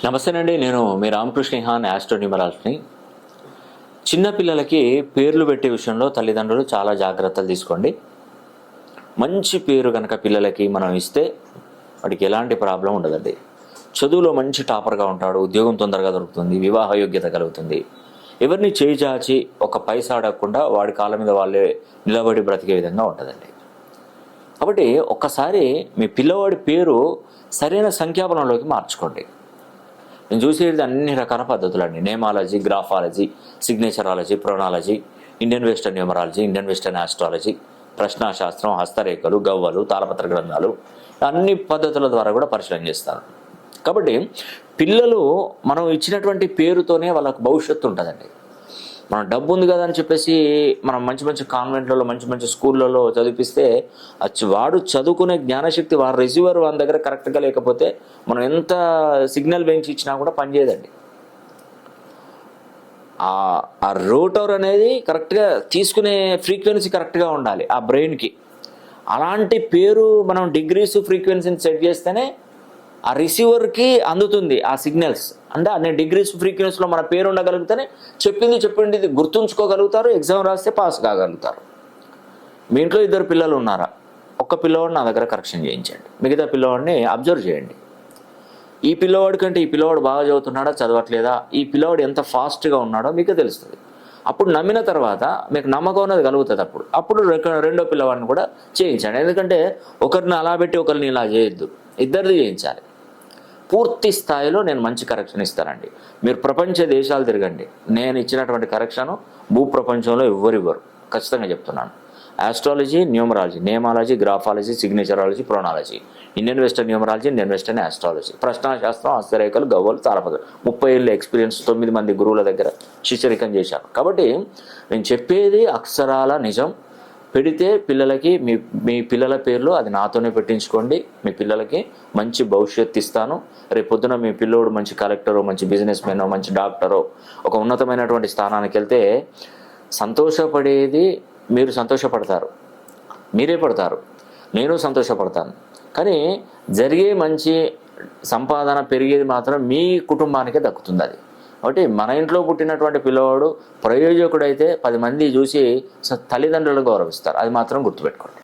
నమస్తేనండి. నేను మీ రామకృష్ణ హాన్ న్యూమరాలజీని. చిన్నపిల్లలకి పేర్లు పెట్టే విషయంలో తల్లిదండ్రులు చాలా జాగ్రత్తలు తీసుకోండి. మంచి పేరు కనుక పిల్లలకి మనం ఇస్తే వాడికి ఎలాంటి ప్రాబ్లం ఉండదండి. చదువులో మంచి టాపర్గా ఉంటాడు, ఉద్యోగం తొందరగా దొరుకుతుంది, వివాహ యోగ్యత కలుగుతుంది, ఎవరిని చేయిచాచి ఒక పైసా అడగకుండా వాడి కాళ్ళ మీద వాళ్ళే నిలబడి బ్రతికే విధంగా ఉంటుందండి. కాబట్టి ఒక్కసారి మీ పిల్లవాడి పేరు సరైన సంఖ్యాబలంలోకి మార్చుకోండి. నేను చూసేది అన్ని రకాల పద్ధతులు అండి. Nameology, graphology, signatureology, pronology, Indian western numerology, Indian western astrology, ప్రశ్నాశాస్త్రం, హస్తరేఖలు, గవ్వలు, తాళపత్ర గ్రంథాలు, అన్ని పద్ధతుల ద్వారా కూడా పరిశీలన చేస్తాను. కాబట్టి పిల్లలు మనం ఇచ్చినటువంటి పేరుతోనే వాళ్ళకు భవిష్యత్తు ఉంటుందండి. మనం డబ్బు ఉంది కదా అని చెప్పేసి మనం మంచి మంచి కాన్వెంట్లలో మంచి మంచి స్కూళ్ళలో చదివిపిస్తే వాడు చదువుకునే జ్ఞానశక్తి వారి రిసీవర్ వాని దగ్గర కరెక్ట్గా లేకపోతే మనం ఎంత సిగ్నల్ వేయించి ఇచ్చినా కూడా పనిచేయదండి. ఆ రోటర్ అనేది కరెక్ట్గా తీసుకునే ఫ్రీక్వెన్సీ కరెక్ట్గా ఉండాలి ఆ బ్రెయిన్కి. అలాంటి పేరు మనం డిగ్రీస్ ఫ్రీక్వెన్సీని సెట్ చేస్తేనే ఆ రిసీవర్కి అందుతుంది ఆ సిగ్నల్స్. అంటే అన్ని డిగ్రీస్ ఫ్రీక్వెన్సీలో మన పేరు ఉండగలిగితేనే చెప్పింది గుర్తుంచుకోగలుగుతారు, ఎగ్జామ్ రాస్తే పాస్ కాగలుగుతారు. మీ ఇంట్లో 2 పిల్లలు ఉన్నారా? ఒక్క పిల్లవాడిని నా దగ్గర కరెక్షన్ చేయించండి, మిగతా పిల్లవాడిని అబ్జర్వ్ చేయండి. ఈ పిల్లవాడి కంటే ఈ పిల్లవాడు బాగా చదువుతున్నాడా, చదవట్లేదా, ఈ పిల్లవాడు ఎంత ఫాస్ట్గా ఉన్నాడో మీకు తెలుస్తుంది. అప్పుడు నమ్మిన తర్వాత మీకు నమ్మకం అనేది కలుగుతుంది. అప్పుడు రెండో పిల్లవాడిని కూడా చేయించండి. ఎందుకంటే ఒకరిని అలా పెట్టి ఒకరిని ఇలా చేయొద్దు, ఇద్దరిది చేయించాలి. పూర్తి స్థాయిలో నేను మంచి కరెక్షన్ ఇస్తానండి. మీరు ప్రపంచ దేశాలు తిరగండి, నేను ఇచ్చినటువంటి కరెక్షను భూప్రపంచంలో ఇవ్వరు, ఖచ్చితంగా చెప్తున్నాను. Astrology, numerology, nameology, graphology, signatureology, pronology, Indian western numerology, Indian western astrology, ప్రశ్నాశాస్త్రం, హస్తరేఖలు, గవ్వలు, తాళపత్రం, 30 ఏళ్ళ ఎక్స్పీరియన్స్, 9 మంది గురువుల దగ్గర శిష్యరికం చేశాను. కాబట్టి నేను చెప్పేది అక్షరాల నిజం. పెడితే పిల్లలకి మీ పిల్లల పేర్లు అది నాతోనే పెట్టించుకోండి. మీ పిల్లలకి మంచి భవిష్యత్తు ఇస్తాను. రేపు పొద్దున మీ పిల్లోడు మంచి కలెక్టరో, మంచి బిజినెస్ మెనో, మంచి డాక్టరో, ఒక ఉన్నతమైనటువంటి స్థానానికి వెళ్తే సంతోషపడేది మీరు సంతోషపడతారు, మీరే పడతారు, నేను సంతోషపడతాను. కానీ జరిగే మంచి సంపాదన పెరిగేది మాత్రం మీ కుటుంబానికే దక్కుతుంది. అది కాబట్టి మన ఇంట్లో పుట్టినటువంటి పిల్లవాడు ప్రయోజకుడైతే 10 మంది చూసి తల్లిదండ్రులు గౌరవిస్తారు. అది మాత్రం గుర్తుపెట్టుకోండి.